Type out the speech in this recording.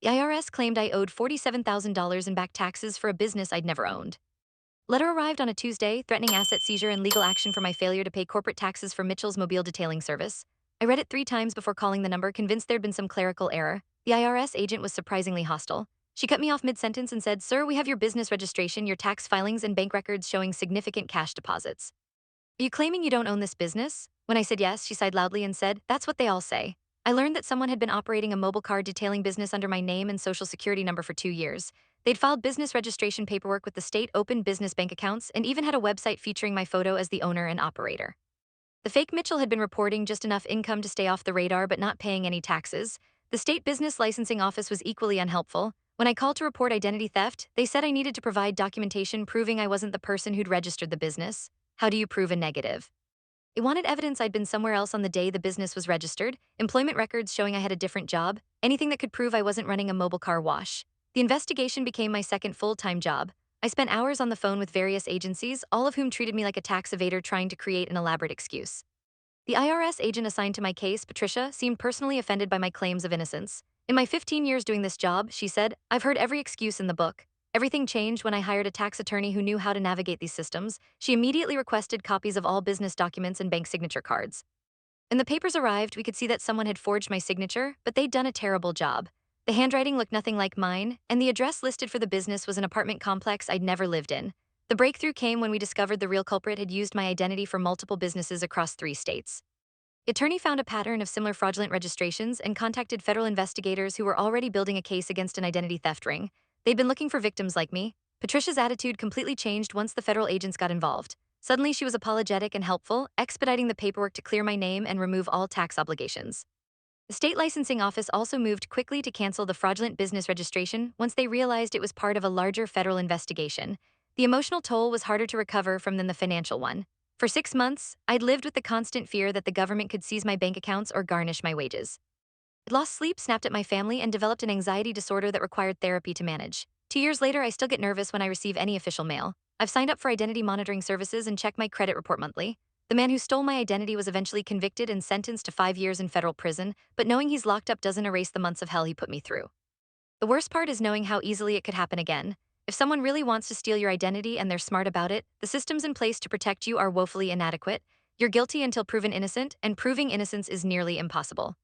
The IRS claimed I owed $47,000 in back taxes for a business I'd never owned. Letter arrived on a Tuesday, threatening asset seizure and legal action for my failure to pay corporate taxes for Mitchell's mobile detailing service. I read it 3 times before calling the number, convinced there'd been some clerical error. The IRS agent was surprisingly hostile. She cut me off mid-sentence and said, "Sir, we have your business registration, your tax filings, and bank records showing significant cash deposits. Are you claiming you don't own this business?" When I said yes, she sighed loudly and said, "That's what they all say." I learned that someone had been operating a mobile car detailing business under my name and social security number for 2 years. They'd filed business registration paperwork with the state, opened business bank accounts, and even had a website featuring my photo as the owner and operator. The fake Mitchell had been reporting just enough income to stay off the radar but not paying any taxes. The state business licensing office was equally unhelpful. When I called to report identity theft, they said I needed to provide documentation proving I wasn't the person who'd registered the business. How do you prove a negative? It wanted evidence I'd been somewhere else on the day the business was registered, employment records showing I had a different job, anything that could prove I wasn't running a mobile car wash. The investigation became my second full-time job. I spent hours on the phone with various agencies, all of whom treated me like a tax evader trying to create an elaborate excuse. The IRS agent assigned to my case, Patricia, seemed personally offended by my claims of innocence. "In my 15 years doing this job," she said, "I've heard every excuse in the book. Everything changed when I hired a tax attorney who knew how to navigate these systems." She immediately requested copies of all business documents and bank signature cards. When the papers arrived, we could see that someone had forged my signature, but they'd done a terrible job. The handwriting looked nothing like mine, and the address listed for the business was an apartment complex I'd never lived in. The breakthrough came when we discovered the real culprit had used my identity for multiple businesses across 3 states. The attorney found a pattern of similar fraudulent registrations and contacted federal investigators who were already building a case against an identity theft ring. They'd been looking for victims like me. Patricia's attitude completely changed once the federal agents got involved. Suddenly, she was apologetic and helpful, expediting the paperwork to clear my name and remove all tax obligations. The state licensing office also moved quickly to cancel the fraudulent business registration once they realized it was part of a larger federal investigation. The emotional toll was harder to recover from than the financial one. For 6 months, I'd lived with the constant fear that the government could seize my bank accounts or garnish my wages. I'd lost sleep, snapped at my family, and developed an anxiety disorder that required therapy to manage. 2 years later, I still get nervous when I receive any official mail. I've signed up for identity monitoring services and check my credit report monthly. The man who stole my identity was eventually convicted and sentenced to 5 years in federal prison, but knowing he's locked up doesn't erase the months of hell he put me through. The worst part is knowing how easily it could happen again. If someone really wants to steal your identity and they're smart about it, the systems in place to protect you are woefully inadequate. You're guilty until proven innocent, and proving innocence is nearly impossible.